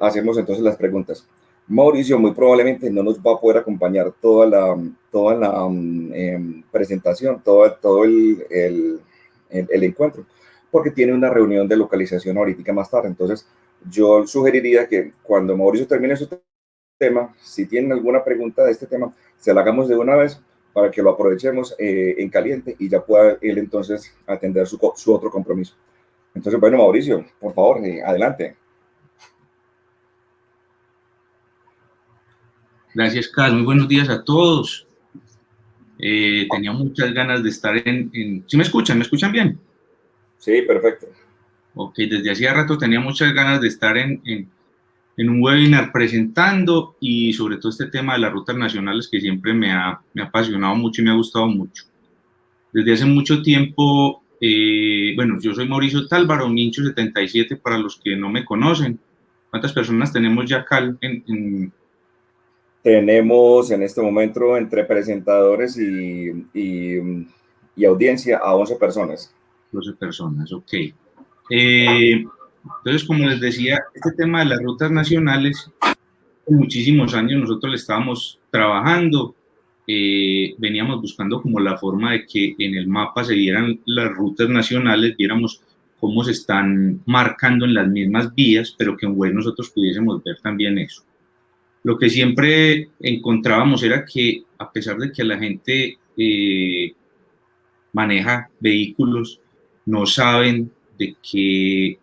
hacemos entonces las preguntas. Mauricio muy probablemente no nos va a poder acompañar toda la presentación, todo el encuentro, porque tiene una reunión de localización ahorita más tarde. Entonces, yo sugeriría que cuando Mauricio termine su tema, si tienen alguna pregunta de este tema, se la hagamos de una vez para que lo aprovechemos en caliente y ya pueda él entonces atender su otro compromiso. Entonces, bueno, Mauricio, por favor, adelante. Gracias, Carlos. Muy buenos días a todos. Tenía muchas ganas de estar ¿Sí me escuchan? ¿Me escuchan bien? Sí, perfecto. Ok, desde hacía rato tenía muchas ganas de estar en un webinar presentando y sobre todo este tema de las rutas nacionales que siempre me ha apasionado mucho y me ha gustado mucho. Desde hace mucho tiempo, bueno, yo soy Mauricio Tálvaro, Mincho77 para los que no me conocen. ¿Cuántas personas tenemos ya acá Tenemos en este momento entre presentadores y audiencia a 11 personas. 12 personas, ok. Entonces, como les decía, este tema de las rutas nacionales, muchísimos años nosotros le estábamos trabajando, veníamos buscando como la forma de que en el mapa se vieran las rutas nacionales, viéramos cómo se están marcando en las mismas vías, pero que en web nosotros pudiésemos ver también eso. Lo que siempre encontrábamos era que a pesar de que la gente maneja vehículos, no saben de qué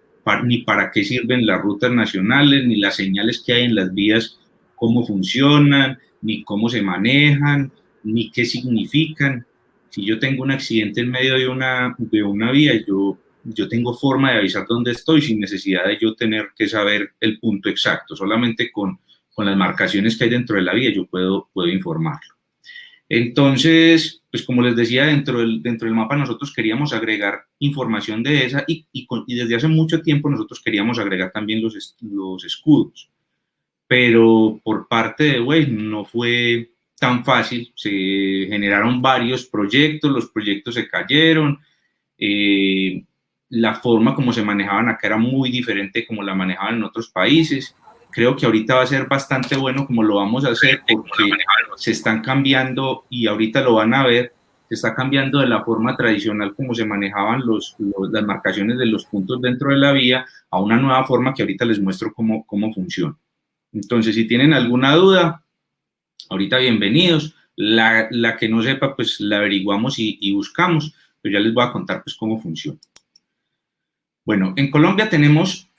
ni para qué sirven las rutas nacionales, ni las señales que hay en las vías, cómo funcionan, ni cómo se manejan, ni qué significan. Si yo tengo un accidente en medio de una vía, yo tengo forma de avisar dónde estoy sin necesidad de yo tener que saber el punto exacto, solamente con las marcaciones que hay dentro de la vía yo puedo informarlo. Entonces, pues como les decía, dentro del mapa nosotros queríamos agregar información de esa y desde hace mucho tiempo nosotros queríamos agregar también los escudos. Pero por parte de Waze no fue tan fácil, se generaron varios proyectos, los proyectos se cayeron, la forma como se manejaban acá era muy diferente como la manejaban en otros países. Creo que ahorita va a ser bastante bueno como lo vamos a hacer porque se están cambiando y ahorita lo van a ver, se está cambiando de la forma tradicional como se manejaban las marcaciones de los puntos dentro de la vía a una nueva forma que ahorita les muestro cómo funciona. Entonces, si tienen alguna duda, ahorita bienvenidos. La que no sepa, pues la averiguamos y buscamos, pero ya les voy a contar pues cómo funciona. Bueno, en Colombia tenemos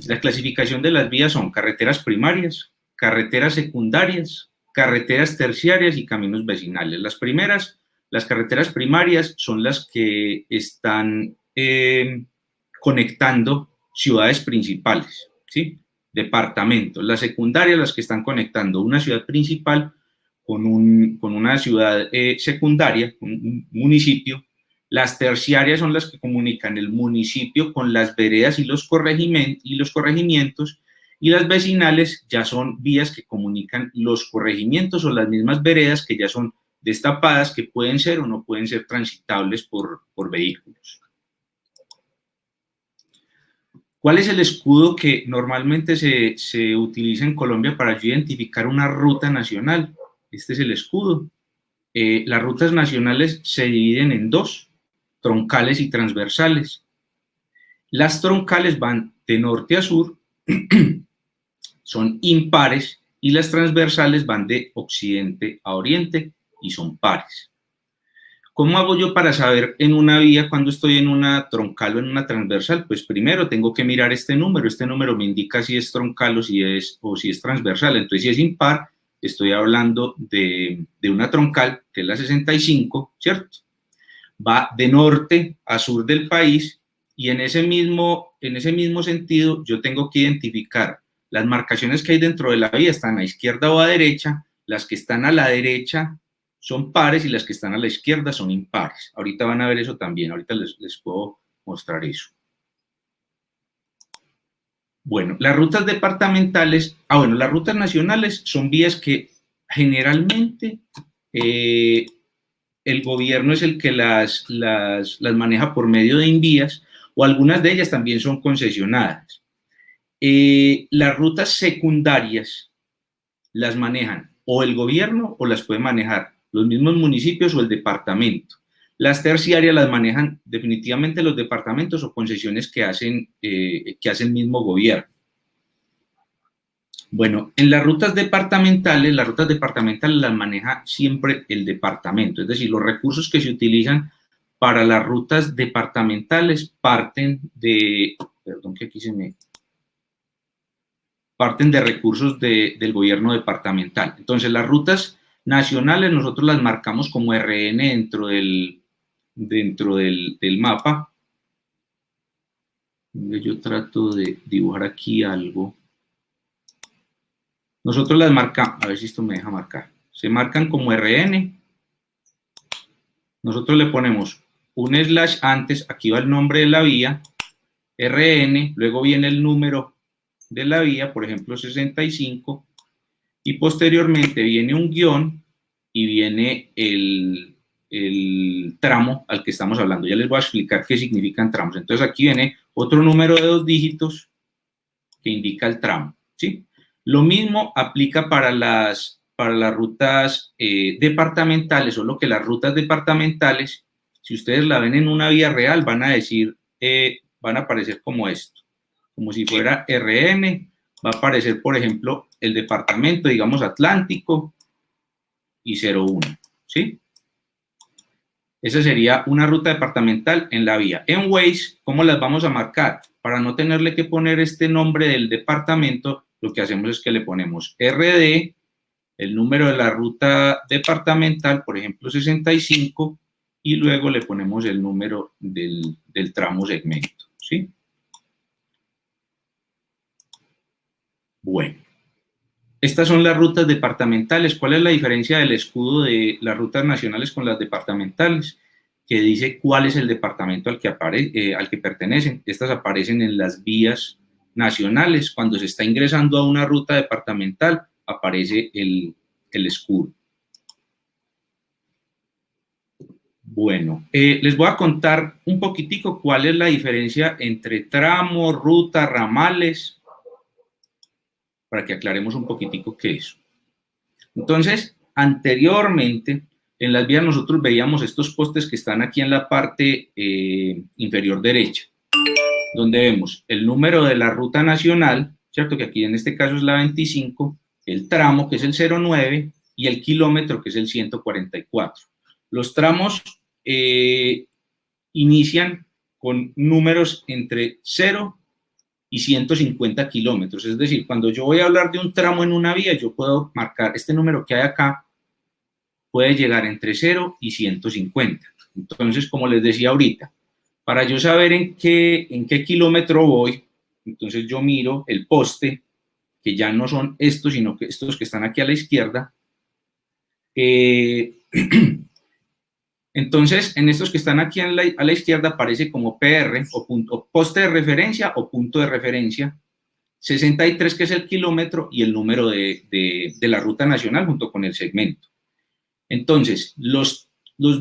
la clasificación de las vías son carreteras primarias, carreteras secundarias, carreteras terciarias y caminos vecinales. Las primeras, las carreteras primarias, son las que están conectando ciudades principales, ¿sí? Departamentos. Las secundarias, las que están conectando una ciudad principal con una ciudad secundaria, un municipio. Las terciarias son las que comunican el municipio con las veredas y los corregimientos, y las vecinales ya son vías que comunican los corregimientos o las mismas veredas que ya son destapadas, que pueden ser o no pueden ser transitables por vehículos. ¿Cuál es el escudo que normalmente se utiliza en Colombia para identificar una ruta nacional? Este es el escudo. Las rutas nacionales se dividen en dos: troncales y transversales. Las troncales van de norte a sur, son impares, y las transversales van de occidente a oriente y son pares. ¿Cómo hago yo para saber en una vía cuando estoy en una troncal o en una transversal? Pues primero tengo que mirar este número me indica si es troncal o si es transversal. Entonces, si es impar, estoy hablando de una troncal, que es la 65, ¿cierto? Va de norte a sur del país, y en ese mismo sentido yo tengo que identificar las marcaciones que hay dentro de la vía, están a izquierda o a derecha. Las que están a la derecha son pares y las que están a la izquierda son impares. Ahorita van a ver eso también, ahorita les puedo mostrar eso. Bueno, las rutas departamentales, las rutas nacionales son vías que generalmente el gobierno es el que las maneja por medio de invías, o algunas de ellas también son concesionadas. Las rutas secundarias las manejan o el gobierno o las puede manejar los mismos municipios o el departamento. Las terciarias las manejan definitivamente los departamentos o concesiones que hace el mismo gobierno. Bueno, en las rutas departamentales las maneja siempre el departamento, es decir, los recursos que se utilizan para las rutas departamentales parten de recursos del gobierno departamental. Entonces, las rutas nacionales nosotros las marcamos como RN dentro del mapa. Yo trato de dibujar aquí algo. Nosotros las marcamos, a ver si esto me deja marcar. Se marcan como RN. Nosotros le ponemos un slash antes, aquí va el nombre de la vía, RN, luego viene el número de la vía, por ejemplo 65, y posteriormente viene un guión y viene el tramo al que estamos hablando. Ya les voy a explicar qué significan tramos. Entonces aquí viene otro número de 2 dígitos que indica el tramo, ¿sí? Lo mismo aplica para las rutas departamentales, solo que las rutas departamentales, si ustedes la ven en una vía real, van a aparecer como esto, como si fuera RN, va a aparecer, por ejemplo, el departamento, digamos, Atlántico y 01, ¿sí? Esa sería una ruta departamental en la vía. En Waze, ¿cómo las vamos a marcar? Para no tenerle que poner este nombre del departamento, lo que hacemos es que le ponemos RD, el número de la ruta departamental, por ejemplo 65, y luego le ponemos el número del tramo segmento, ¿sí? Bueno, estas son las rutas departamentales. ¿Cuál es la diferencia del escudo de las rutas nacionales con las departamentales? Que dice cuál es el departamento al que pertenecen. Estas aparecen en las vías nacionales. Cuando se está ingresando a una ruta departamental, aparece el escudo. Bueno, les voy a contar un poquitico cuál es la diferencia entre tramos, rutas, ramales, para que aclaremos un poquitico qué es. Entonces, anteriormente, en las vías nosotros veíamos estos postes que están aquí en la parte inferior derecha, donde vemos el número de la ruta nacional, ¿cierto? Que aquí en este caso es la 25, el tramo, que es el 09, y el kilómetro, que es el 144. Los tramos inician con números entre 0 y 150 kilómetros, es decir, cuando yo voy a hablar de un tramo en una vía, yo puedo marcar este número que hay acá, puede llegar entre 0 y 150. Entonces, como les decía ahorita, para yo saber en qué kilómetro voy, entonces yo miro el poste, que ya no son estos, sino que estos que están aquí a la izquierda. Entonces, en estos que están aquí a la izquierda aparece como PR, o poste de referencia o punto de referencia, 63, que es el kilómetro, y el número de la ruta nacional junto con el segmento. Entonces, los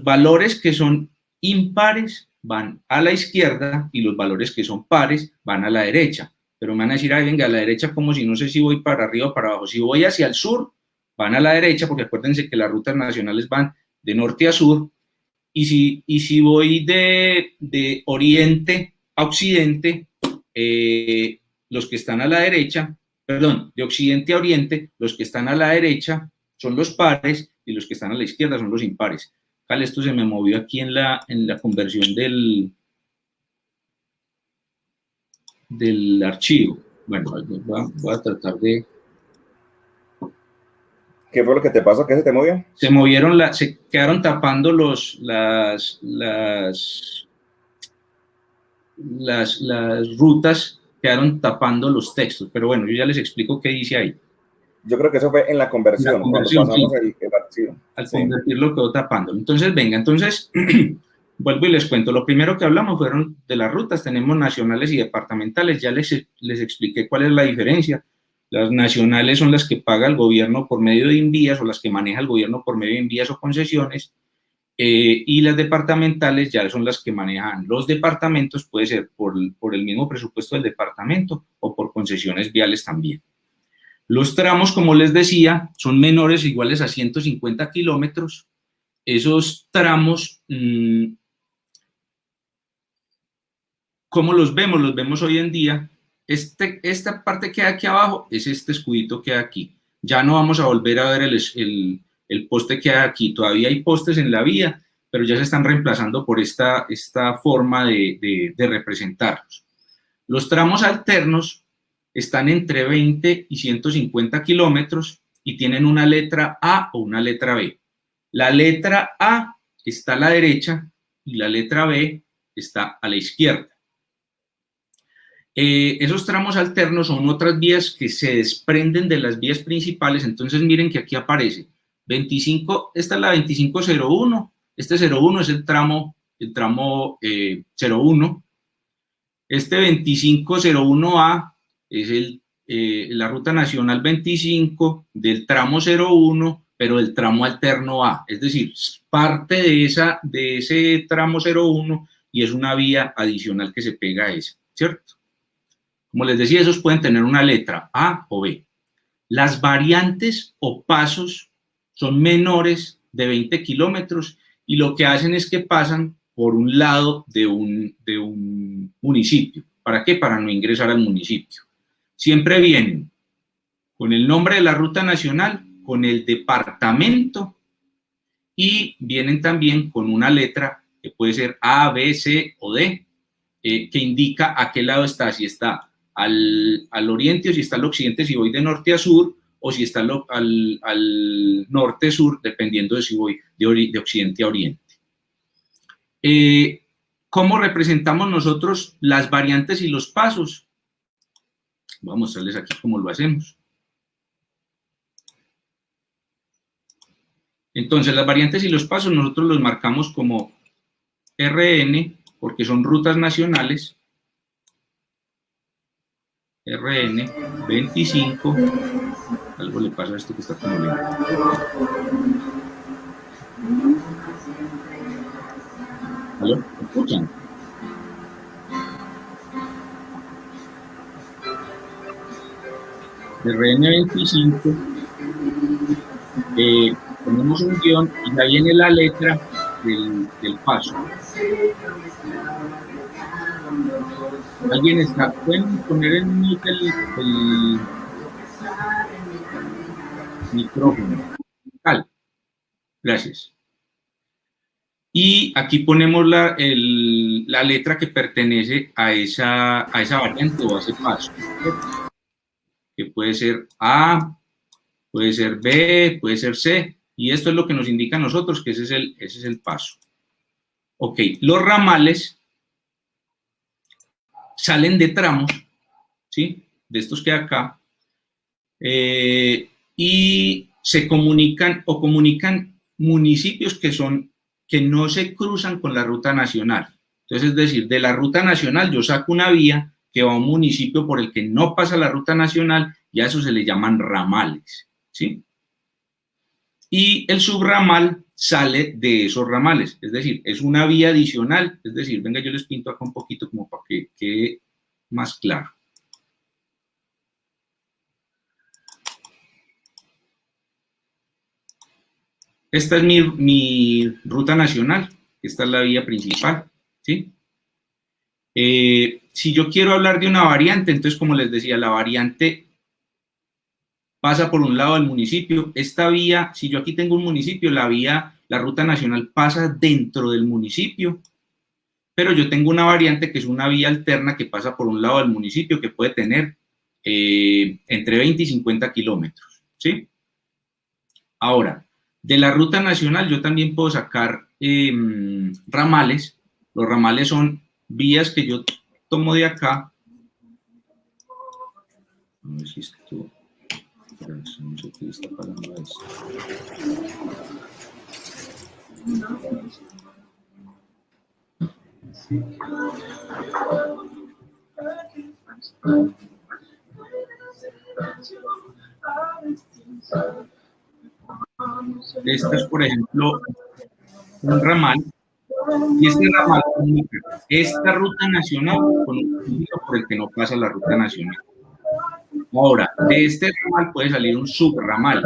valores que son impares van a la izquierda y los valores que son pares van a la derecha. Pero me van a decir, ay, venga, a la derecha como si no sé si voy para arriba o para abajo. Si voy hacia el sur, van a la derecha, porque acuérdense que las rutas nacionales van de norte a sur. Y si voy de oriente a occidente, los que están a la derecha, perdón, de occidente a oriente, los que están a la derecha son los pares y los que están a la izquierda son los impares. Esto se me movió aquí en la conversión del archivo. Bueno, voy a tratar de... ¿Qué fue lo que te pasó? ¿Qué se te movió? Se movieron, se quedaron tapando las rutas, quedaron tapando los textos. Pero bueno, yo ya les explico qué dice ahí. Yo creo que eso fue en la conversión, cuando pasamos sí. el archivo. Al convertirlo quedó tapando. Entonces, venga, vuelvo y les cuento. Lo primero que hablamos fueron de las rutas. Tenemos nacionales y departamentales. Ya les expliqué cuál es la diferencia. Las nacionales son las que paga el gobierno por medio de invías o las que maneja el gobierno por medio de invías o concesiones. y las departamentales ya son las que manejan los departamentos, puede ser por el mismo presupuesto del departamento o por concesiones viales también. Los tramos, como les decía, son menores o iguales a 150 kilómetros. Esos tramos, ¿cómo los vemos? Los vemos hoy en día. Esta parte que hay aquí abajo es este escudito que hay aquí. Ya no vamos a volver a ver el poste que hay aquí. Todavía hay postes en la vía, pero ya se están reemplazando por esta forma de representarlos. Los tramos alternos están entre 20 y 150 kilómetros y tienen una letra A o una letra B. La letra A está a la derecha y la letra B está a la izquierda. Esos tramos alternos son otras vías que se desprenden de las vías principales. Entonces miren que aquí aparece 25, esta es la 2501, este 01 es el tramo 01, este 2501A es la ruta nacional 25 del tramo 01, pero del tramo alterno A, es decir, parte de ese tramo 01 y es una vía adicional que se pega a esa, ¿cierto? Como les decía, esos pueden tener una letra A o B. Las variantes o pasos son menores de 20 kilómetros y lo que hacen es que pasan por un lado de un municipio. ¿Para qué? Para no ingresar al municipio. Siempre vienen con el nombre de la ruta nacional, con el departamento y vienen también con una letra que puede ser A, B, C o D, que indica a qué lado está, si está al oriente o si está al occidente, si voy de norte a sur, o si está al norte-sur, dependiendo de si voy de occidente a oriente. ¿Cómo representamos nosotros las variantes y los pasos? Voy a mostrarles aquí cómo lo hacemos. Entonces, las variantes y los pasos nosotros los marcamos como RN, porque son rutas nacionales, RN 25, algo le pasa a esto que está como lento. ¿Aló? ¿Me escuchan? RN 25, ponemos un guión y ahí viene la letra del paso. ¿Alguien está? ¿Pueden poner en mute el micrófono? Gracias. Y aquí ponemos la letra que pertenece a esa variante o a ese paso, que puede ser A, puede ser B, puede ser C, y esto es lo que nos indica a nosotros que ese es el paso. Ok, los ramales salen de tramos, ¿sí? De estos que hay acá, y se comunican o comunican municipios que no se cruzan con la ruta nacional. Entonces, es decir, de la ruta nacional yo saco una vía que va a un municipio por el que no pasa la ruta nacional y a eso se le llaman ramales, ¿sí? Y el subramal sale de esos ramales, es decir, es una vía adicional, es decir, venga, yo les pinto acá un poquito como para que quede más claro. Esta es mi ruta nacional, esta es la vía principal, ¿sí? Si yo quiero hablar de una variante, entonces, como les decía, la variante pasa por un lado del municipio. Esta vía, si yo aquí tengo un municipio, la ruta nacional pasa dentro del municipio, pero yo tengo una variante que es una vía alterna que pasa por un lado del municipio que puede tener entre 20 y 50 kilómetros, ¿sí? Ahora, de la ruta nacional yo también puedo sacar ramales. Los ramales son vías que yo tomo de acá. No sé si esto... No sé qué está pasando esto. Esta es, por ejemplo, un ramal, y este ramal comunica esta ruta nacional con un punto por el que no pasa la ruta nacional. Ahora, de este ramal puede salir un subramal,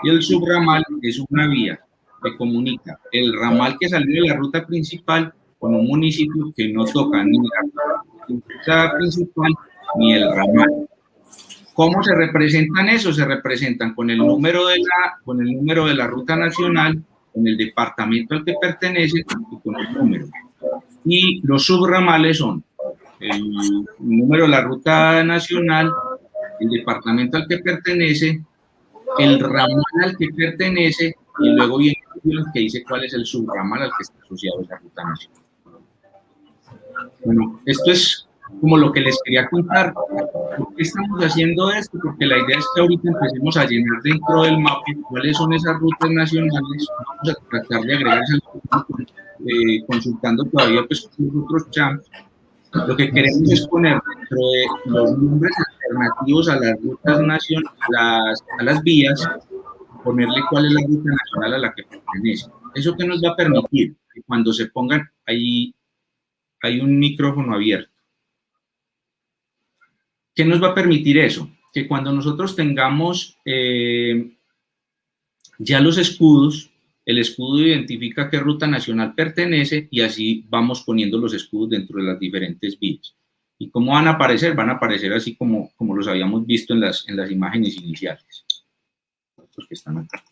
y el subramal es una vía que comunica el ramal que salió de la ruta principal con un municipio que no toca ni la ruta principal ni el ramal. ¿Cómo se representan eso? Se representan con el número de la ruta nacional, con el departamento al que pertenece y con el número. Y los subramales son el número de la ruta nacional, el departamento al que pertenece, el ramal al que pertenece, y luego viene el que dice cuál es el subramal al que está asociado esa ruta nacional. Bueno, esto es como lo que les quería contar. ¿Por qué estamos haciendo esto? Porque la idea es que ahorita empecemos a llenar dentro del mapa cuáles son esas rutas nacionales. Vamos a tratar de agregar consultando todavía pues, con otros champs. Lo que queremos es poner dentro de los nombres alternativos a las rutas nacionales, a las vías, ponerle cuál es la ruta nacional a la que pertenece. ¿Eso qué nos va a permitir? Que cuando se pongan, ahí hay un micrófono abierto. ¿Qué nos va a permitir eso? Que cuando nosotros tengamos ya los escudos, el escudo identifica qué ruta nacional pertenece y así vamos poniendo los escudos dentro de las diferentes vías. ¿Y cómo van a aparecer? Van a aparecer así como los habíamos visto en las imágenes iniciales. Los que están acá.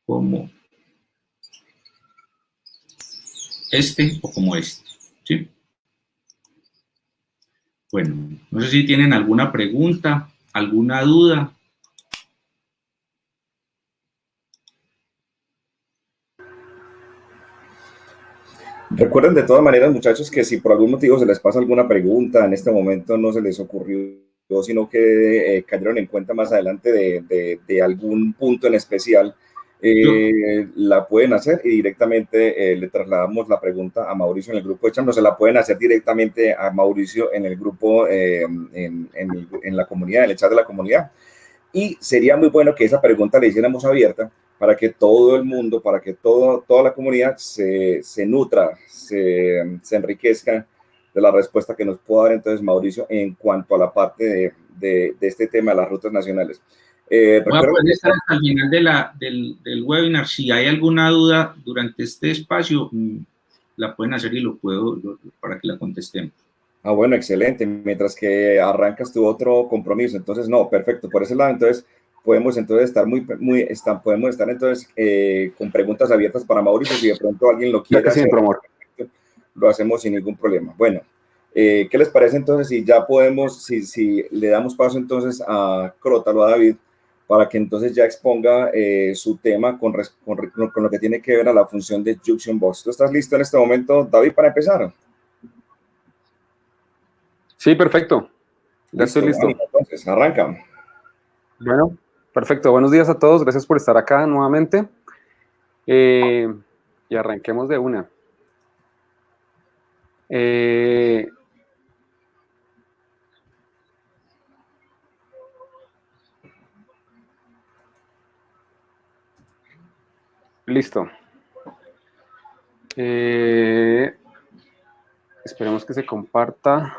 Como este o como este. ¿Sí? Bueno, no sé si tienen alguna pregunta, alguna duda. Recuerden de todas maneras, muchachos, que si por algún motivo se les pasa alguna pregunta, en este momento no se les ocurrió, sino que cayeron en cuenta más adelante de algún punto en especial, la pueden hacer y directamente le trasladamos la pregunta a Mauricio en el grupo de Cham. No, se la pueden hacer directamente a Mauricio en el grupo, en la comunidad, en el chat de la comunidad. Y sería muy bueno que esa pregunta la hiciéramos abierta para que todo el mundo, para que toda la comunidad se nutra, se enriquezca de la respuesta que nos pueda dar entonces Mauricio en cuanto a la parte de este tema de las rutas nacionales. Voy a poder estar hasta el final del webinar. Si hay alguna duda durante este espacio, la pueden hacer y lo puedo para que la contestemos. Ah, bueno, excelente. Mientras que arrancas tu otro compromiso. Entonces, no, perfecto. Por ese lado, entonces, podemos entonces estar podemos estar entonces con preguntas abiertas para Mauricio. Si de pronto alguien lo quiere hacer, lo hacemos sin ningún problema. Bueno, ¿qué les parece entonces si ya podemos, si le damos paso entonces a Crótalo, a David, para que entonces ya exponga su tema con lo que tiene que ver a la función de Junction Box? ¿Tú estás listo en este momento, David, para empezar? Sí, perfecto. Ya estoy listo. Entonces, arranca. Bueno, perfecto. Buenos días a todos. Gracias por estar acá nuevamente. Y arranquemos de una. Listo. Esperemos que se comparta.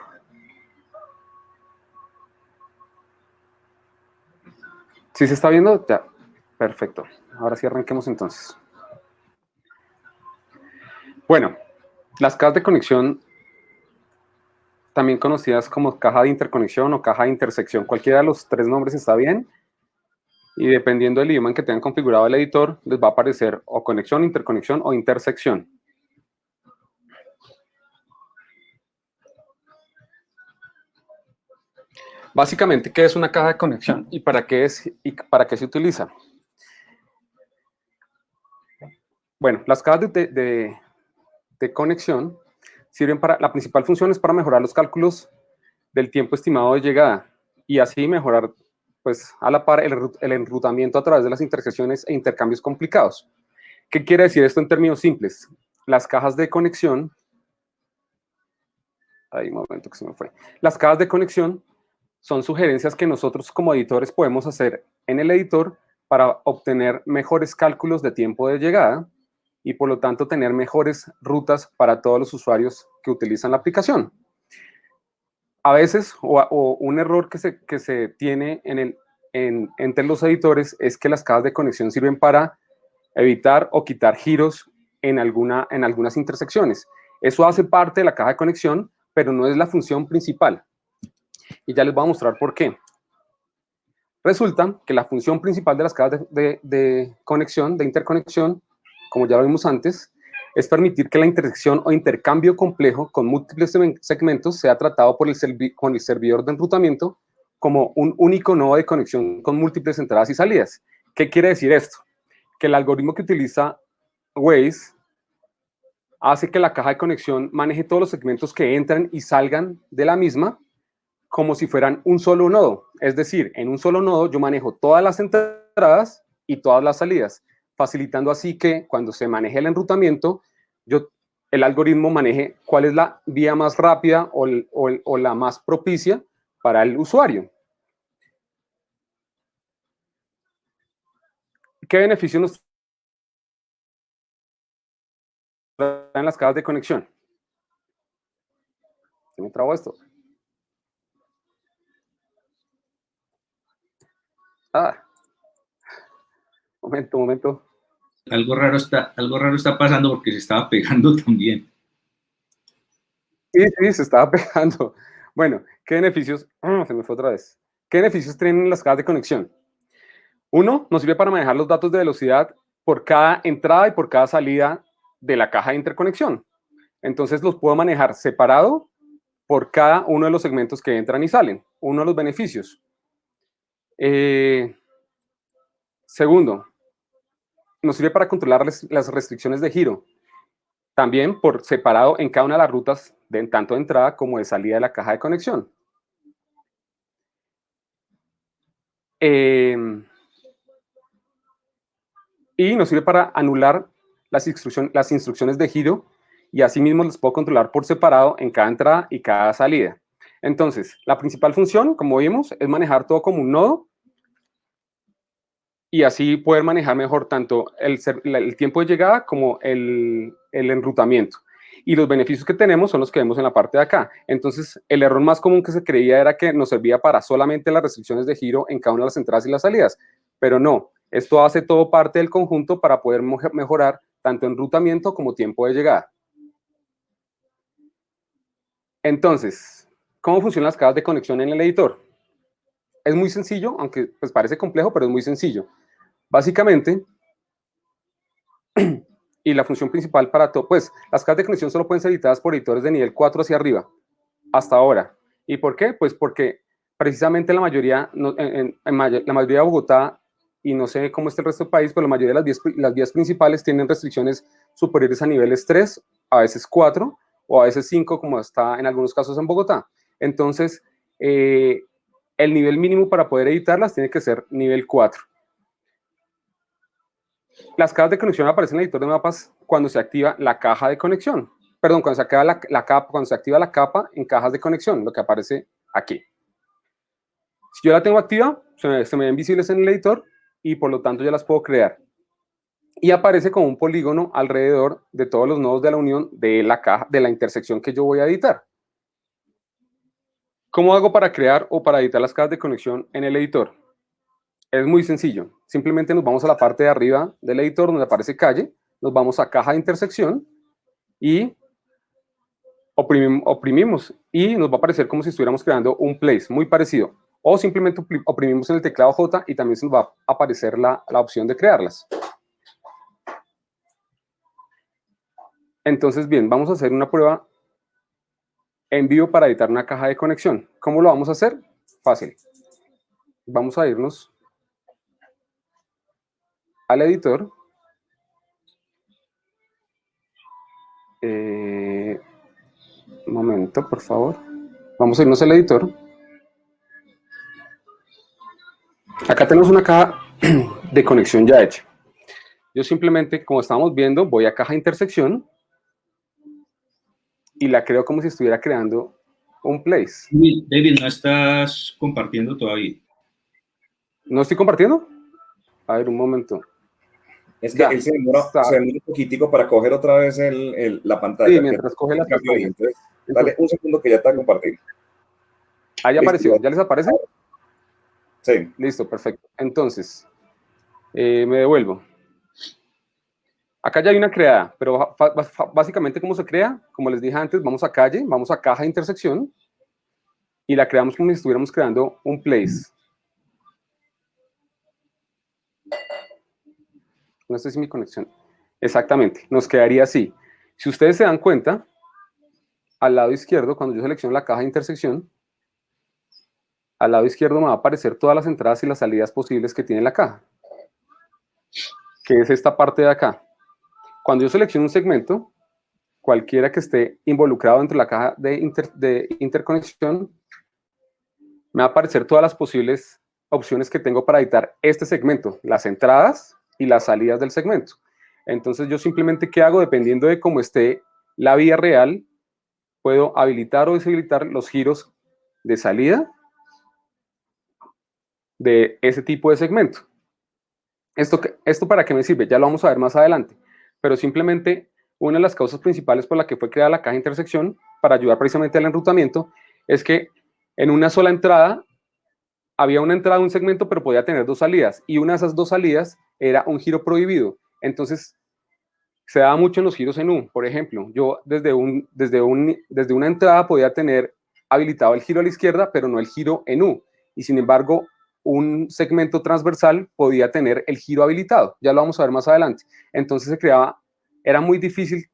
¿Sí se está viendo? Ya. Perfecto. Ahora sí arranquemos entonces. Bueno, las cajas de conexión, también conocidas como caja de interconexión o caja de intersección, cualquiera de los tres nombres está bien. Y dependiendo del idioma en que tengan configurado el editor, les va a aparecer o conexión, interconexión o intersección. Básicamente, ¿qué es una caja de conexión y para qué se utiliza? Bueno, las cajas de conexión sirven para, la principal función es para mejorar los cálculos del tiempo estimado de llegada y así mejorar, pues, a la par el enrutamiento a través de las intersecciones e intercambios complicados. ¿Qué quiere decir esto en términos simples? Las cajas de conexión, hay un momento que se me fue. Las cajas de conexión son sugerencias que nosotros como editores podemos hacer en el editor para obtener mejores cálculos de tiempo de llegada y por lo tanto tener mejores rutas para todos los usuarios que utilizan la aplicación. A veces, o un error que se tiene entre los editores es que las cajas de conexión sirven para evitar o quitar giros en algunas intersecciones. Eso hace parte de la caja de conexión, pero no es la función principal. Y ya les voy a mostrar por qué. Resulta que la función principal de las cajas de conexión, de interconexión, como ya lo vimos antes, es permitir que la intersección o intercambio complejo con múltiples segmentos sea tratado con el servidor de enrutamiento como un único nodo de conexión con múltiples entradas y salidas. ¿Qué quiere decir esto? Que el algoritmo que utiliza Waze hace que la caja de conexión maneje todos los segmentos que entran y salgan de la misma como si fueran un solo nodo. Es decir, en un solo nodo yo manejo todas las entradas y todas las salidas, facilitando así que cuando se maneje el enrutamiento, el algoritmo maneje cuál es la vía más rápida o la más propicia para el usuario. ¿Qué beneficios nos traen las cajas de conexión? ¿Se me trabó esto? Momento. Algo raro está pasando porque se estaba pegando también. Sí, se estaba pegando. Bueno, ¿qué beneficios? Se me fue otra vez. ¿Qué beneficios tienen las cajas de conexión? Uno, nos sirve para manejar los datos de velocidad por cada entrada y por cada salida de la caja de interconexión. Entonces los puedo manejar separado por cada uno de los segmentos que entran y salen. Uno de los beneficios. Segundo, nos sirve para controlar las restricciones de giro. También por separado en cada una de las rutas, tanto de entrada como de salida de la caja de conexión. Y nos sirve para anular las instrucciones de giro y asimismo las puedo controlar por separado en cada entrada y cada salida. Entonces, la principal función, como vimos, es manejar todo como un nodo y así poder manejar mejor tanto el tiempo de llegada como el enrutamiento. Y los beneficios que tenemos son los que vemos en la parte de acá. Entonces, el error más común que se creía era que nos servía para solamente las restricciones de giro en cada una de las entradas y las salidas, pero no. Esto hace todo parte del conjunto para poder mejorar tanto enrutamiento como tiempo de llegada. Entonces, ¿cómo funcionan las cajas de conexión en el editor? Es muy sencillo, aunque pues parece complejo, pero es muy sencillo. Básicamente, y la función principal para todo, pues las cajas de conexión solo pueden ser editadas por editores de nivel 4 hacia arriba, hasta ahora. ¿Y por qué? Pues porque precisamente la mayoría de Bogotá, y no sé cómo está el resto del país, pero la mayoría de las vías principales tienen restricciones superiores a niveles 3, a veces 4, o a veces 5, como está en algunos casos en Bogotá. Entonces, el nivel mínimo para poder editarlas tiene que ser nivel 4. Las cajas de conexión aparecen en el editor de mapas cuando se activa la caja de conexión. Perdón, cuando se activa la capa en cajas de conexión, lo que aparece aquí. Si yo la tengo activa, se me ven visibles en el editor y por lo tanto ya las puedo crear. Y aparece como un polígono alrededor de todos los nodos de la unión de la caja, de la intersección que yo voy a editar. ¿Cómo hago para crear o para editar las cajas de conexión en el editor? Es muy sencillo. Simplemente nos vamos a la parte de arriba del editor donde aparece calle, nos vamos a caja de intersección y oprimimos y nos va a aparecer como si estuviéramos creando un place, muy parecido. O simplemente oprimimos en el teclado J y también se nos va a aparecer la opción de crearlas. Entonces, bien, vamos a hacer una prueba en vivo para editar una caja de conexión. ¿Cómo lo vamos a hacer? Fácil. Vamos a irnos al editor. Un momento, por favor. Vamos a irnos al editor. Acá tenemos una caja de conexión ya hecha. Yo simplemente, como estábamos viendo, voy a caja de intersección y la creo como si estuviera creando un place. David, no estás compartiendo todavía. ¿No estoy compartiendo? A ver, un momento. Es que él se demora un poquitico para coger otra vez la pantalla. Sí, mientras coge la pantalla. Entonces, dale un segundo que ya está compartido. Ahí apareció. ¿Ya les aparece? Sí. Listo, perfecto. Entonces, me devuelvo. Acá ya hay una creada, pero básicamente ¿cómo se crea? Como les dije antes, vamos a calle, vamos a caja de intersección y la creamos como si estuviéramos creando un place. No sé si mi conexión. Exactamente, nos quedaría así. Si ustedes se dan cuenta, al lado izquierdo, cuando yo selecciono la caja de intersección, al lado izquierdo me va a aparecer todas las entradas y las salidas posibles que tiene la caja, que es esta parte de acá. Cuando yo selecciono un segmento, cualquiera que esté involucrado dentro de la caja de interconexión, me va a aparecer todas las posibles opciones que tengo para editar este segmento, las entradas y las salidas del segmento. Entonces yo simplemente, ¿qué hago? Dependiendo de cómo esté la vía real, puedo habilitar o deshabilitar los giros de salida de ese tipo de segmento. ¿Esto para qué me sirve? Ya lo vamos a ver más adelante, pero simplemente una de las causas principales por la que fue creada la caja de intersección para ayudar precisamente al enrutamiento es que en una sola entrada había una entrada de un segmento, pero podía tener dos salidas, y una de esas dos salidas era un giro prohibido. Entonces, se daba mucho en los giros en U. Por ejemplo, yo desde una entrada podía tener habilitado el giro a la izquierda, pero no el giro en U. Y sin embargo, un segmento transversal podía tener el giro habilitado. Ya lo vamos a ver más adelante. Entonces se creaba, era muy difícil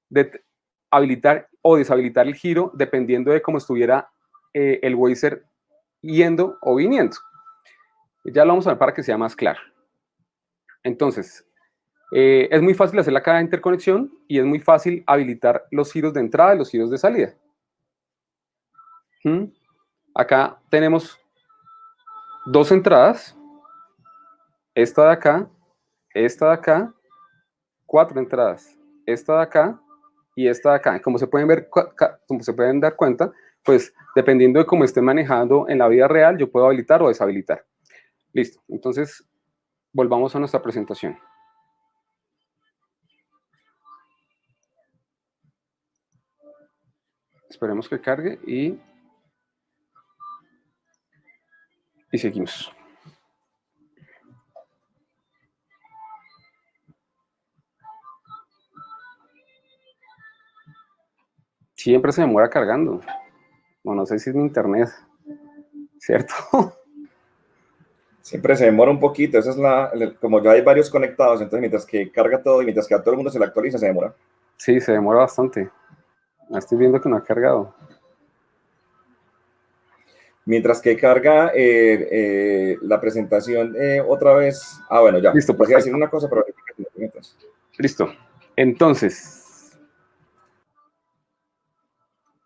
de habilitar o deshabilitar el giro dependiendo de cómo estuviera el Wazer yendo o viniendo. Ya lo vamos a ver para que sea más claro. Entonces, es muy fácil hacer la caja de interconexión y es muy fácil habilitar los giros de entrada y los giros de salida. Acá tenemos dos entradas, esta de acá, 4 entradas, esta de acá y esta de acá. Como se pueden dar cuenta, pues dependiendo de cómo esté manejando en la vida real, yo puedo habilitar o deshabilitar. Listo, entonces volvamos a nuestra presentación. Esperemos que cargue y seguimos. Siempre se demora cargando. Bueno, no sé si es mi internet, ¿cierto? Siempre se demora un poquito. Esa es como ya hay varios conectados, entonces mientras que carga todo y mientras que a todo el mundo se le actualiza, se demora. Sí, se demora bastante. Estoy viendo que no ha cargado. Mientras que carga la presentación otra vez. Ah, bueno, ya. Listo, pues iba a decir una cosa, pero... Listo. Entonces,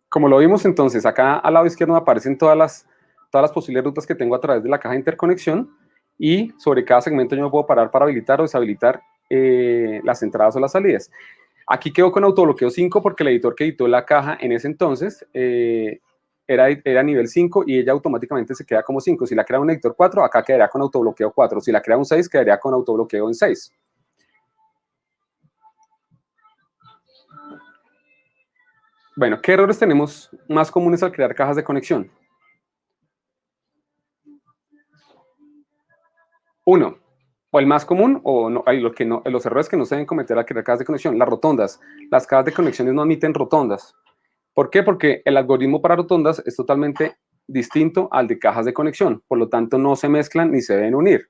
como lo vimos entonces, acá al lado izquierdo me aparecen todas las posibles rutas que tengo a través de la caja de interconexión y sobre cada segmento yo me puedo parar para habilitar o deshabilitar las entradas o las salidas. Aquí quedo con autobloqueo 5 porque el editor que editó la caja en ese entonces era nivel 5 y ella automáticamente se queda como 5. Si la crea un editor 4, acá quedaría con autobloqueo 4. Si la crea un 6, quedaría con autobloqueo en 6. Bueno, ¿qué errores tenemos más comunes al crear cajas de conexión? Uno, o el más común, o no, los errores que no se deben cometer al crear cajas de conexión, las rotondas. Las cajas de conexiones no admiten rotondas. ¿Por qué? Porque el algoritmo para rotondas es totalmente distinto al de cajas de conexión. Por lo tanto, no se mezclan ni se deben unir.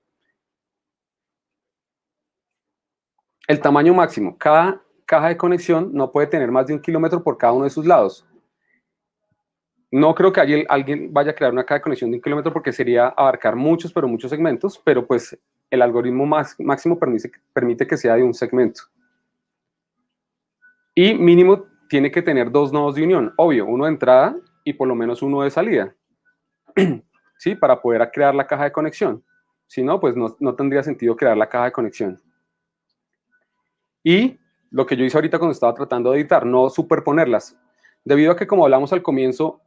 El tamaño máximo. Cada caja de conexión no puede tener más de 1 kilómetro por cada uno de sus lados. No creo que alguien vaya a crear una caja de conexión de 1 kilómetro porque sería abarcar muchos segmentos, pero pues el algoritmo máximo permite que sea de un segmento. Y mínimo tiene que tener 2 nodos de unión, obvio, uno de entrada y por lo menos uno de salida, ¿sí? Para poder crear la caja de conexión. Si no, pues no tendría sentido crear la caja de conexión. Y lo que yo hice ahorita cuando estaba tratando de editar, no superponerlas. Debido a que, como hablamos al comienzo,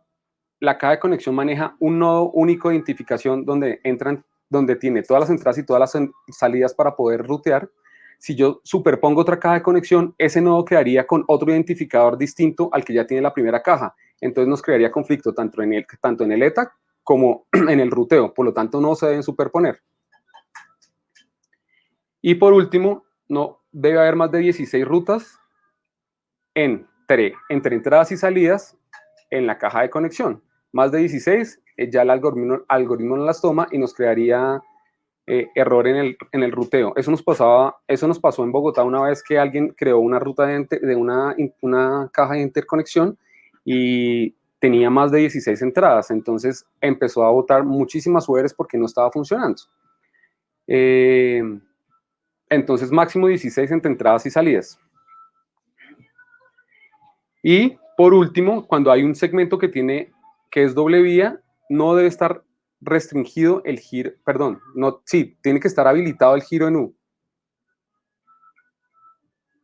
la caja de conexión maneja un nodo único de identificación donde entran donde tiene todas las entradas y todas las salidas para poder rutear, si yo superpongo otra caja de conexión, ese nodo quedaría con otro identificador distinto al que ya tiene la primera caja. Entonces nos crearía conflicto tanto en el ETA como en el ruteo. Por lo tanto, no se deben superponer. Y por último, no debe haber más de 16 rutas entre entradas y salidas en la caja de conexión. Más de 16, ya el algoritmo no las toma y nos crearía error en el ruteo. Eso nos pasó en Bogotá una vez que alguien creó una ruta de una caja de interconexión y tenía más de 16 entradas. Entonces empezó a botar muchísimas URLs porque no estaba funcionando. Entonces máximo 16 entre entradas y salidas. Y por último, cuando hay un segmento que es doble vía, no debe estar restringido el giro, tiene que estar habilitado el giro en U.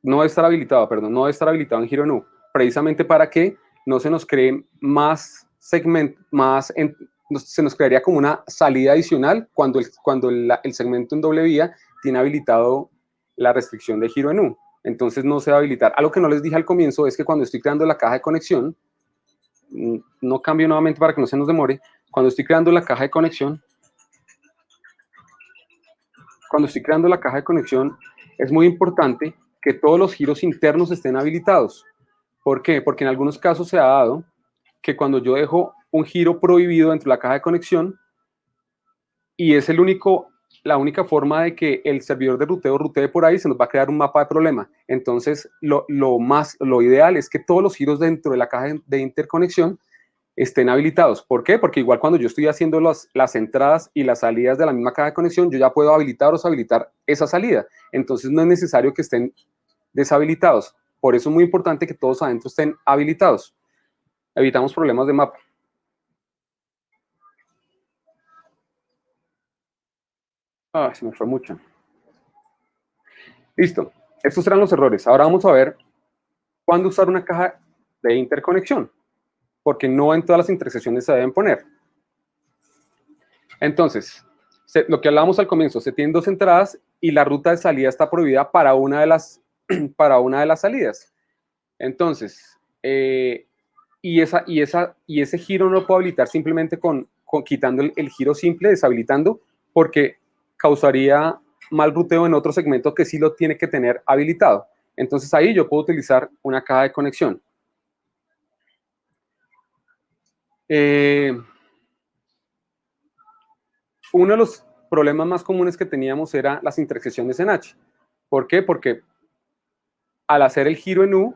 No debe estar habilitado en giro en U, precisamente para que no se nos creen más segmentos, se nos crearía como una salida adicional cuando el segmento en doble vía tiene habilitado la restricción de giro en U. Entonces no se va a habilitar. Algo que no les dije al comienzo es que cuando estoy creando la caja de conexión, no cambio nuevamente para que no se nos demore, cuando estoy creando la caja de conexión, es muy importante que todos los giros internos estén habilitados. ¿Por qué? Porque en algunos casos se ha dado que cuando yo dejo un giro prohibido dentro de la caja de conexión y es la única forma de que el servidor de ruteo rutee por ahí, se nos va a crear un mapa de problema. Entonces, lo ideal es que todos los giros dentro de la caja de interconexión estén habilitados. ¿Por qué? Porque igual cuando yo estoy haciendo las entradas y las salidas de la misma caja de conexión, yo ya puedo habilitar o deshabilitar esa salida. Entonces, no es necesario que estén deshabilitados. Por eso es muy importante que todos adentro estén habilitados. Evitamos problemas de mapa. Se me fue mucho. Listo. Estos eran los errores. Ahora vamos a ver cuándo usar una caja de interconexión, porque no en todas las intersecciones se deben poner. Entonces, lo que hablábamos al comienzo, se tienen dos entradas y la ruta de salida está prohibida para una de las salidas. Entonces, y ese giro no lo puedo habilitar simplemente con quitando el giro simple, deshabilitando, porque causaría mal ruteo en otro segmento que sí lo tiene que tener habilitado. Entonces ahí yo puedo utilizar una caja de conexión. Uno de los problemas más comunes que teníamos era las intersecciones en H. ¿Por qué? Porque al hacer el giro en U,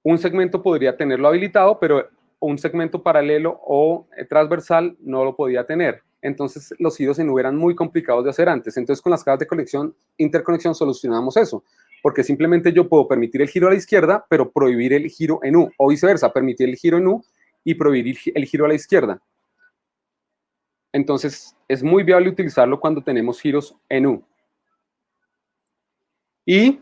un segmento podría tenerlo habilitado, pero un segmento paralelo o transversal no lo podía tener. Entonces los giros en U eran muy complicados de hacer antes. Entonces con las cajas de interconexión solucionamos eso, porque simplemente yo puedo permitir el giro a la izquierda, pero prohibir el giro en U, o viceversa, permitir el giro en U y prohibir el giro a la izquierda. Entonces es muy viable utilizarlo cuando tenemos giros en U. Y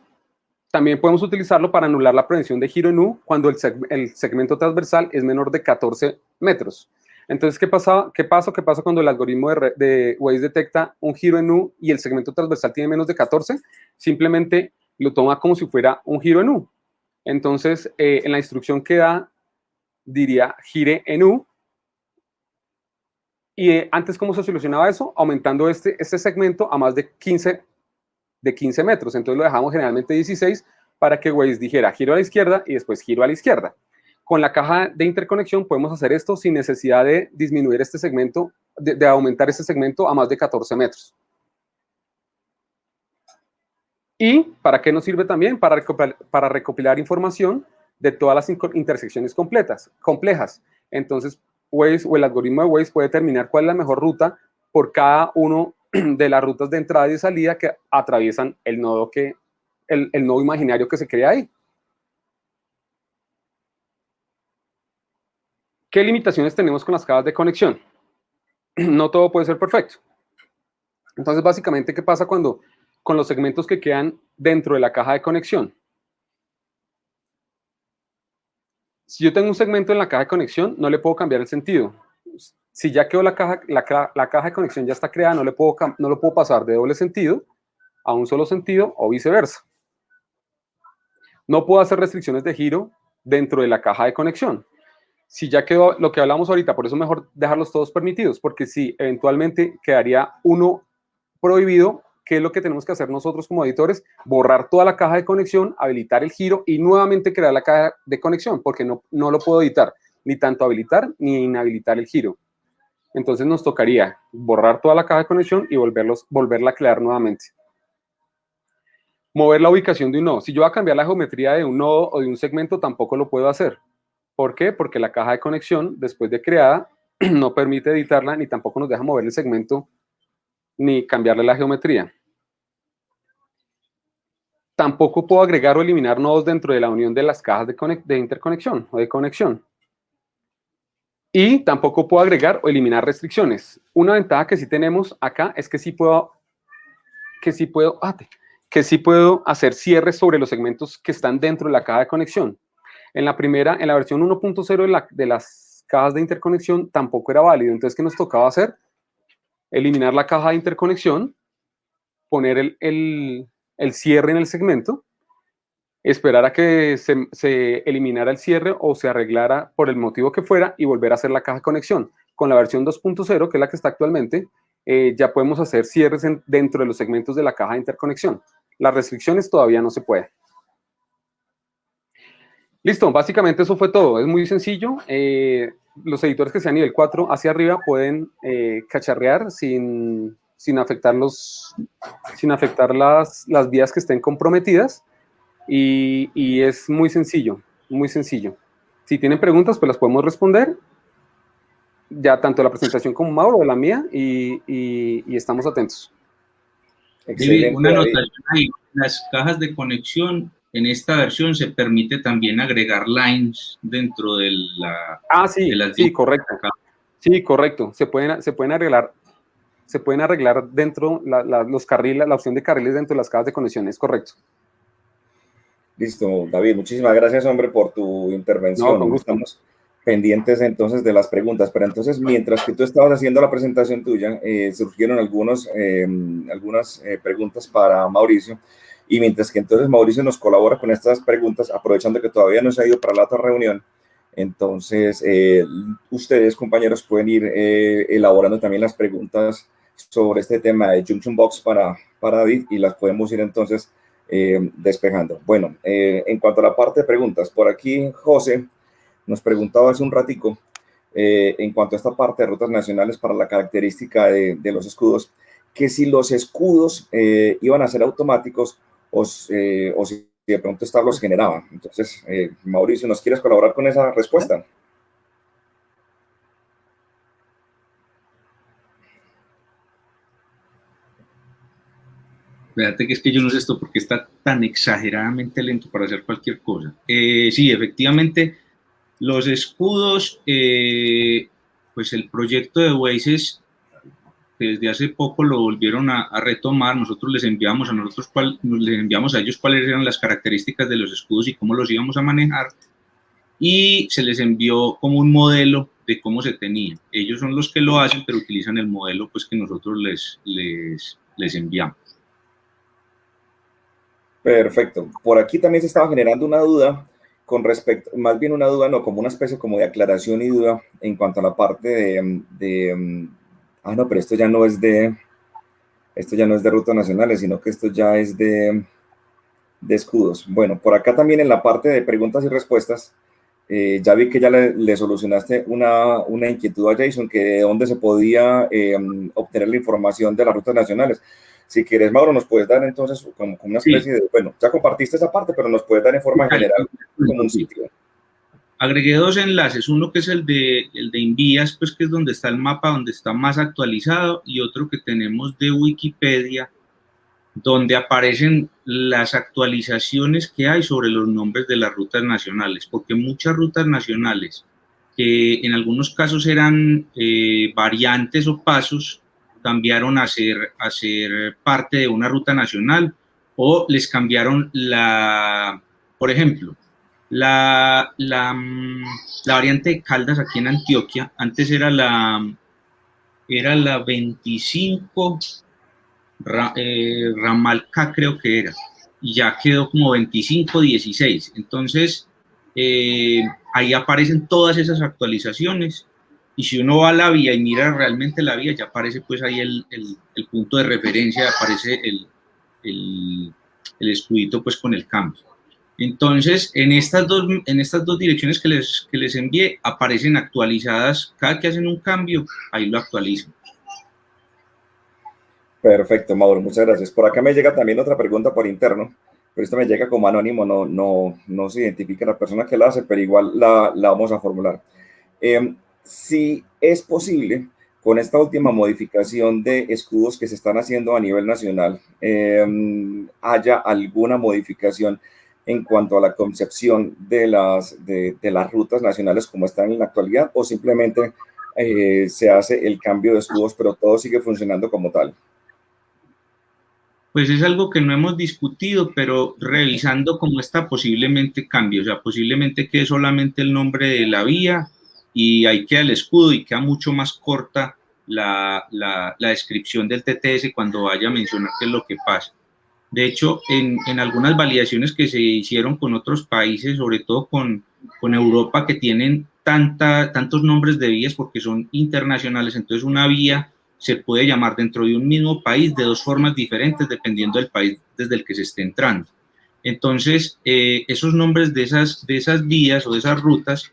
también podemos utilizarlo para anular la prevención de giro en U cuando el segmento transversal es menor de 14 metros. Entonces, ¿qué pasa cuando el algoritmo de Waze detecta un giro en U y el segmento transversal tiene menos de 14? Simplemente lo toma como si fuera un giro en U. Entonces, en la instrucción que da, diría gire en U. Y antes, ¿cómo se solucionaba eso? Aumentando este segmento a más de 15 metros. Entonces lo dejamos generalmente 16 para que Waze dijera giro a la izquierda y después giro a la izquierda. Con la caja de interconexión podemos hacer esto sin necesidad de disminuir este segmento, de aumentar este segmento a más de 14 metros. ¿Y para qué nos sirve también? Para recopilar información de todas las intersecciones complejas. Entonces, Waze o el algoritmo de Waze puede determinar cuál es la mejor ruta por cada uno de las rutas de entrada y de salida que atraviesan el nodo imaginario que se crea ahí. ¿Qué limitaciones tenemos con las cajas de conexión? No todo puede ser perfecto. Entonces, básicamente, ¿qué pasa con los segmentos que quedan dentro de la caja de conexión? Si yo tengo un segmento en la caja de conexión, no le puedo cambiar el sentido. Si ya quedó la caja de conexión ya está creada, no lo puedo pasar de doble sentido a un solo sentido o viceversa. No puedo hacer restricciones de giro dentro de la caja de conexión. Si ya quedó lo que hablamos ahorita, por eso es mejor dejarlos todos permitidos, porque si eventualmente quedaría uno prohibido, ¿qué es lo que tenemos que hacer nosotros como editores? Borrar toda la caja de conexión, habilitar el giro y nuevamente crear la caja de conexión, porque no lo puedo editar, ni tanto habilitar ni inhabilitar el giro. Entonces nos tocaría borrar toda la caja de conexión y volverla a crear nuevamente. Mover la ubicación de un nodo. Si yo voy a cambiar la geometría de un nodo o de un segmento, tampoco lo puedo hacer. ¿Por qué? Porque la caja de conexión, después de creada, no permite editarla, ni tampoco nos deja mover el segmento, ni cambiarle la geometría. Tampoco puedo agregar o eliminar nodos dentro de la unión de las cajas de interconexión o de conexión. Y tampoco puedo agregar o eliminar restricciones. Una ventaja que sí tenemos acá es que sí puedo hacer cierres sobre los segmentos que están dentro de la caja de conexión. En la versión 1.0 de las cajas de interconexión tampoco era válido. Entonces, ¿qué nos tocaba hacer? Eliminar la caja de interconexión, poner el cierre en el segmento, esperar a que se eliminara el cierre o se arreglara por el motivo que fuera y volver a hacer la caja de conexión. Con la versión 2.0, que es la que está actualmente, ya podemos hacer cierres dentro de los segmentos de la caja de interconexión. Las restricciones todavía no se puede. Listo, básicamente eso fue todo. Es muy sencillo. Los editores que sean nivel 4 hacia arriba pueden cacharrear sin afectar las vías que estén comprometidas. Y es muy sencillo, muy sencillo. Si tienen preguntas, pues las podemos responder. Ya tanto la presentación como Mauro, la mía, y estamos atentos. David, una anotación ahí. Las cajas de conexión, en esta versión se permite también agregar lines dentro de la... Sí, sí, correcto. Sí, correcto. Se pueden arreglar dentro los carriles, la opción de carriles dentro de las cajas de conexión, es correcto. Listo, David, muchísimas gracias, hombre, por tu intervención. No, con gusto. Estamos pendientes entonces de las preguntas, pero entonces mientras que tú estabas haciendo la presentación tuya, surgieron algunas preguntas para Mauricio, y mientras que entonces Mauricio nos colabora con estas preguntas, aprovechando que todavía no se ha ido para la otra reunión, entonces ustedes, compañeros, pueden ir elaborando también las preguntas sobre este tema de Junction Box para David, y las podemos ir entonces despejando. Bueno, en cuanto a la parte de preguntas, por aquí José nos preguntaba hace un ratico en cuanto a esta parte de rutas nacionales para la característica de los escudos, que si los escudos iban a ser automáticos o si de pronto Star los generaba. Entonces, Mauricio, ¿nos quieres colaborar con esa respuesta? Fíjate que es que yo no sé esto porque está tan exageradamente lento para hacer cualquier cosa. Sí, efectivamente, los escudos, pues el proyecto de Oasis desde hace poco lo volvieron a retomar. Nosotros les enviamos a ellos cuáles eran las características de los escudos y cómo los íbamos a manejar, y se les envió como un modelo de cómo se tenía. Ellos son los que lo hacen, pero utilizan el modelo pues que nosotros les enviamos. Perfecto. Por aquí también se estaba generando una duda con respecto, más bien una duda, no, como una especie como de aclaración y duda en cuanto a la parte no, pero esto ya no es de rutas nacionales, sino que esto ya es de escudos. Bueno, por acá también en la parte de preguntas y respuestas, ya vi que ya le solucionaste una inquietud a Jason, que de dónde se podía obtener la información de las rutas nacionales. Si quieres, Mauro, nos puedes dar entonces como una especie de, bueno, ya compartiste esa parte, pero nos puedes dar en forma general como un sitio. Agregué dos enlaces, uno que es el de Invías, pues que es donde está el mapa, donde está más actualizado, y otro que tenemos de Wikipedia, donde aparecen las actualizaciones que hay sobre los nombres de las rutas nacionales, porque muchas rutas nacionales, que en algunos casos eran variantes o pasos, cambiaron a ser parte de una ruta nacional, o les cambiaron por ejemplo, la variante de Caldas aquí en Antioquia, antes era la era la 25 Ramal K creo que era, y ya quedó como 2516. Entonces, ahí aparecen todas esas actualizaciones, y si uno va a la vía y mira realmente la vía, ya aparece pues ahí el punto de referencia, aparece el escudito pues con el cambio. Entonces, en estas dos direcciones que les envié, aparecen actualizadas, cada que hacen un cambio, ahí lo actualizan. Perfecto, Mauro, muchas gracias. Por acá me llega también otra pregunta por interno, pero esta me llega como anónimo, no se identifica la persona que la hace, pero igual la vamos a formular. Si es posible, con esta última modificación de escudos que se están haciendo a nivel nacional, haya alguna modificación en cuanto a la concepción de las rutas nacionales como están en la actualidad, o simplemente se hace el cambio de escudos, pero todo sigue funcionando como tal. Pues es algo que no hemos discutido, pero revisando cómo está, posiblemente cambie, o sea, posiblemente quede solamente el nombre de la vía y ahí queda el escudo y queda mucho más corta la descripción del TTS cuando vaya a mencionar qué es lo que pasa. De hecho, en algunas validaciones que se hicieron con otros países, sobre todo con Europa, que tienen tantos nombres de vías porque son internacionales, entonces una vía se puede llamar dentro de un mismo país de dos formas diferentes dependiendo del país desde el que se esté entrando. Entonces, esos nombres de esas vías o de esas rutas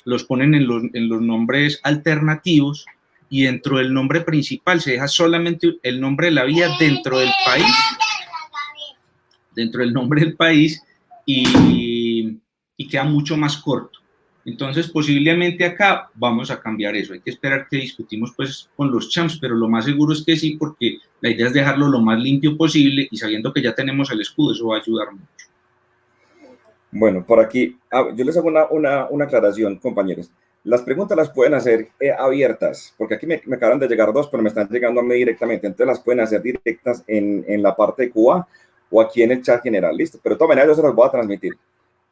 los ponen en los nombres alternativos, y dentro del nombre principal se deja solamente el nombre de la vía dentro del país, y queda mucho más corto. Entonces, posiblemente acá vamos a cambiar eso. Hay que esperar que discutimos pues con los champs, pero lo más seguro es que sí, porque la idea es dejarlo lo más limpio posible, y sabiendo que ya tenemos el escudo, eso va a ayudar mucho. Bueno, por aquí, yo les hago una aclaración, compañeros. Las preguntas las pueden hacer abiertas, porque aquí me acaban de llegar dos, pero me están llegando a mí directamente. Entonces las pueden hacer directas en la parte de Cuba o aquí en el chat general, listo. Pero de todas maneras yo se las voy a transmitir.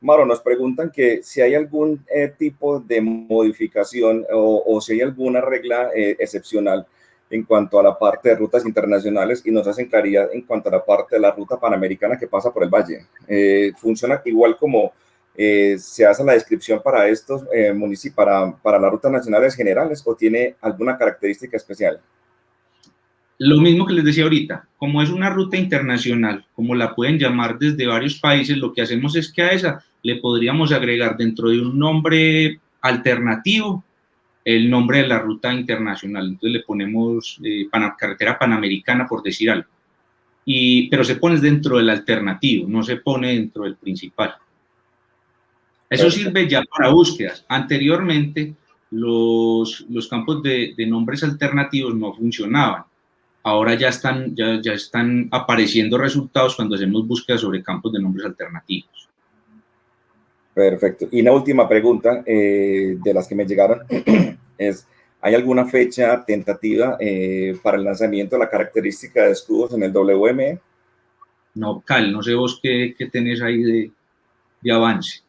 Maro, nos preguntan que si hay algún tipo de modificación o si hay alguna regla excepcional en cuanto a la parte de rutas internacionales, y nos hacen claridad en cuanto a la parte de la ruta panamericana que pasa por el valle. ¿Funciona igual como se hace la descripción para estos municipios, para las rutas nacionales generales, o tiene alguna característica especial? Lo mismo que les decía ahorita, como es una ruta internacional, como la pueden llamar desde varios países, lo que hacemos es que a esa le podríamos agregar dentro de un nombre alternativo el nombre de la ruta internacional. Entonces le ponemos carretera panamericana, por decir algo. Pero se pone dentro del alternativo, no se pone dentro del principal. Eso sirve ya para búsquedas. Anteriormente, los campos de nombres alternativos no funcionaban. Ahora ya están apareciendo resultados cuando hacemos búsquedas sobre campos de nombres alternativos. Perfecto. Y una última pregunta de las que me llegaron es, ¿hay alguna fecha tentativa para el lanzamiento de la característica de escudos en el WME? No, Cal, no sé vos qué tenés ahí de avance.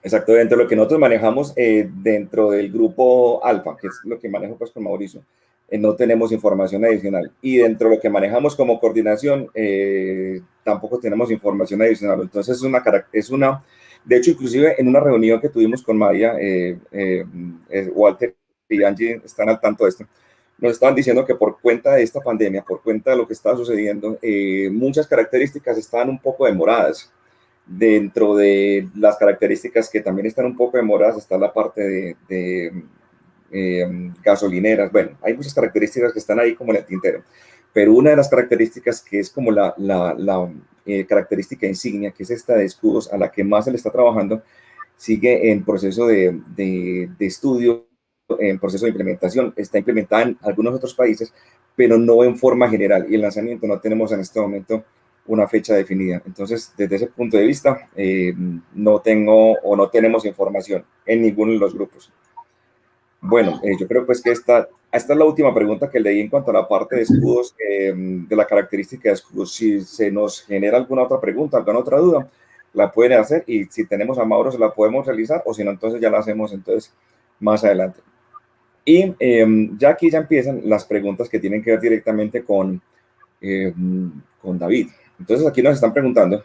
Exacto, dentro de lo que nosotros manejamos dentro del grupo Alfa, que es lo que manejo pues con Mauricio, no tenemos información adicional. Y dentro de lo que manejamos como coordinación, tampoco tenemos información adicional. Entonces de hecho, inclusive en una reunión que tuvimos con Maya, Walter y Angie están al tanto de esto, nos estaban diciendo que por cuenta de esta pandemia, por cuenta de lo que estaba sucediendo, muchas características estaban un poco demoradas. Dentro de las características que también están un poco demoradas está la parte de gasolineras. Bueno, hay muchas características que están ahí como en el tintero, pero una de las características que es como la característica insignia, que es esta de escudos, a la que más se le está trabajando, sigue en proceso de estudio, en proceso de implementación. Está implementada en algunos otros países, pero no en forma general, y el lanzamiento no tenemos en este momento una fecha definida. Entonces, desde ese punto de vista, no tenemos información en ninguno de los grupos. Bueno, yo creo pues que esta es la última pregunta que leí en cuanto a la parte de escudos, de la característica de escudos. Si se nos genera alguna otra pregunta, alguna otra duda, la pueden hacer, y si tenemos a Mauro se la podemos realizar, o si no, entonces ya la hacemos entonces más adelante. Y ya aquí ya empiezan las preguntas que tienen que ver directamente con David. Entonces aquí nos están preguntando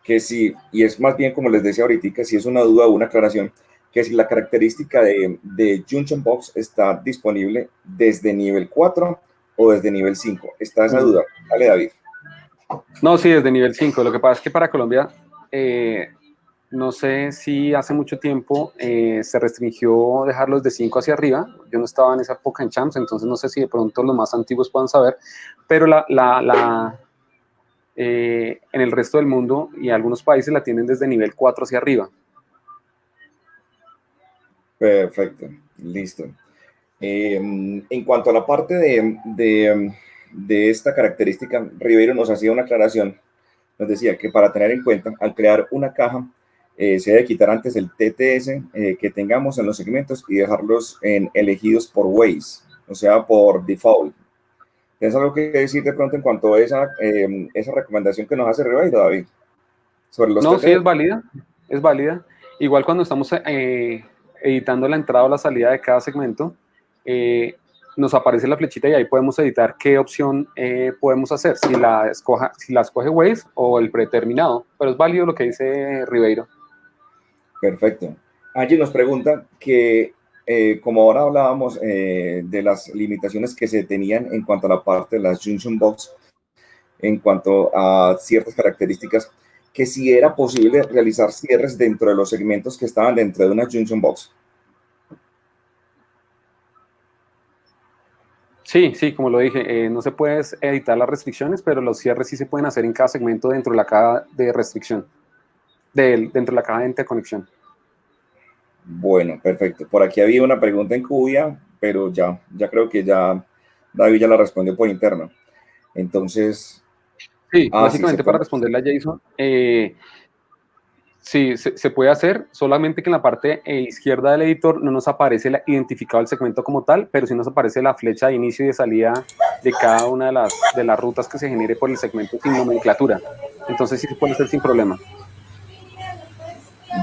que si, y es más bien como les decía ahorita, si es una duda o una aclaración, que si la característica de Junction Box está disponible desde nivel 4 o desde nivel 5. ¿Está esa duda? Dale, David. No, sí, desde nivel 5. Lo que pasa es que para Colombia, no sé si hace mucho tiempo se restringió dejarlos de 5 hacia arriba. Yo no estaba en esa época en Champs, entonces no sé si de pronto los más antiguos puedan saber, pero en el resto del mundo y algunos países la tienen desde nivel 4 hacia arriba. Perfecto, listo. En cuanto a la parte de esta característica, Ribeiro nos hacía una aclaración. Nos decía que para tener en cuenta, al crear una caja, se debe quitar antes el TTS que tengamos en los segmentos y dejarlos elegidos por Waze, o sea, por default. ¿Tienes algo que decir de pronto en cuanto a esa recomendación que nos hace Ribeiro, David? Sobre los No, TTS. sí, es válida, es válida. Igual cuando estamos editando la entrada o la salida de cada segmento, nos aparece la flechita y ahí podemos editar qué opción podemos hacer, si la escoge Waze o el predeterminado, pero es válido lo que dice Ribeiro. Perfecto. Angie nos pregunta que, como ahora hablábamos de las limitaciones que se tenían en cuanto a la parte de las Junction Box, en cuanto a ciertas características, que si era posible realizar cierres dentro de los segmentos que estaban dentro de una Junction Box. Sí, sí, como lo dije, no se puede editar las restricciones, pero los cierres sí se pueden hacer en cada segmento dentro de la caja de restricción, dentro de la caja de interconexión. Bueno, perfecto. Por aquí había una pregunta en Cubia, pero ya creo que ya David ya la respondió por interno. Entonces, Sí, sí, se básicamente para puede. responderle a Jason, sí, se puede hacer, solamente que en la parte izquierda del editor no nos aparece identificado el segmento como tal, pero sí nos aparece la flecha de inicio y de salida de cada una de las rutas que se genere por el segmento sin nomenclatura. Entonces sí se puede hacer sin problema.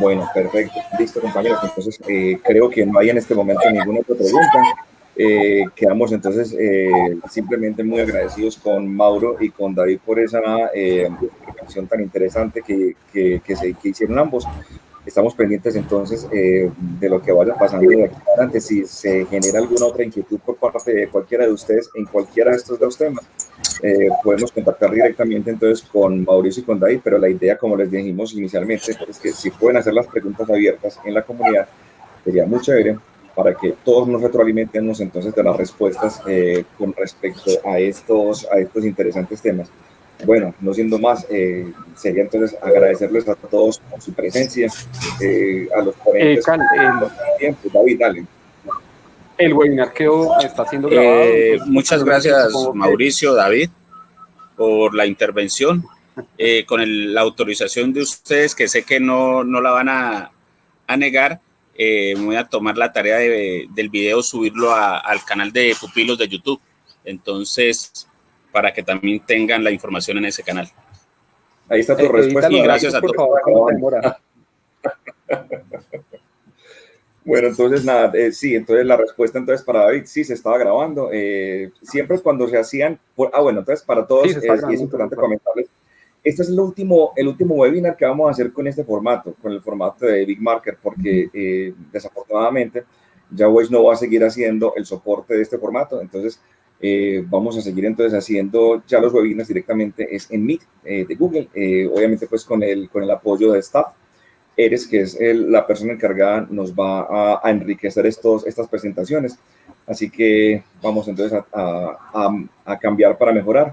Bueno, perfecto. Listo, compañeros. Entonces, creo que no hay en este momento ninguna otra pregunta. Quedamos entonces simplemente muy agradecidos con Mauro y con David por esa explicación tan interesante que hicieron ambos. Estamos pendientes entonces de lo que vaya pasando de aquí en adelante. Si se genera alguna otra inquietud por parte de cualquiera de ustedes en cualquiera de estos dos temas, podemos contactar directamente entonces con Mauricio y con David, pero la idea, como les dijimos inicialmente, es que si pueden hacer las preguntas abiertas en la comunidad, sería muy chévere para que todos nos retroalimentemos entonces de las respuestas con respecto a estos interesantes temas. Bueno, no siendo más, sería entonces agradecerles a todos por su presencia, a los ponentes por el tiempo. David, dale. El webinar está siendo grabado. Entonces, muchas gracias, Mauricio, David, por la intervención. Con la autorización de ustedes, que sé que no la van a negar, me voy a tomar la tarea del video, subirlo al canal de Pupilos de YouTube. Entonces, para que también tengan la información en ese canal. Ahí está tu respuesta. Y gracias a todos. Por favor, Bueno, entonces nada, sí, entonces la respuesta entonces para David, sí, se estaba grabando. Siempre cuando se hacían, bueno, entonces para todos sí, y es importante comentarles, este es el último webinar que vamos a hacer con este formato, con el formato de Big Marker, porque desafortunadamente ya Waze no va a seguir haciendo el soporte de este formato, entonces vamos a seguir entonces haciendo ya los webinars directamente es en Meet de Google, obviamente pues con el apoyo de staff. Eres, que es la persona encargada, nos va a enriquecer estas presentaciones. Así que vamos entonces a cambiar para mejorar.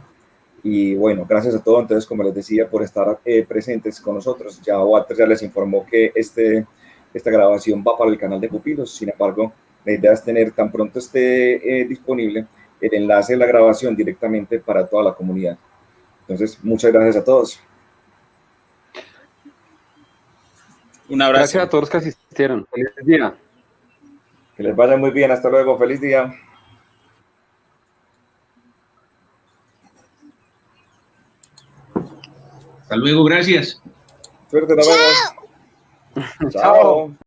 Y bueno, gracias a todos, entonces, como les decía, por estar presentes con nosotros. Ya Walter ya les informó que esta grabación va para el canal de Pupilos. Sin embargo, la idea es tener tan pronto esté disponible el enlace de la grabación directamente para toda la comunidad. Entonces, muchas gracias a todos. Un abrazo. Gracias a todos los que asistieron. Feliz día. Que les vaya muy bien. Hasta luego. Feliz día. Hasta luego. Gracias. Suerte, nos vemos. Chao.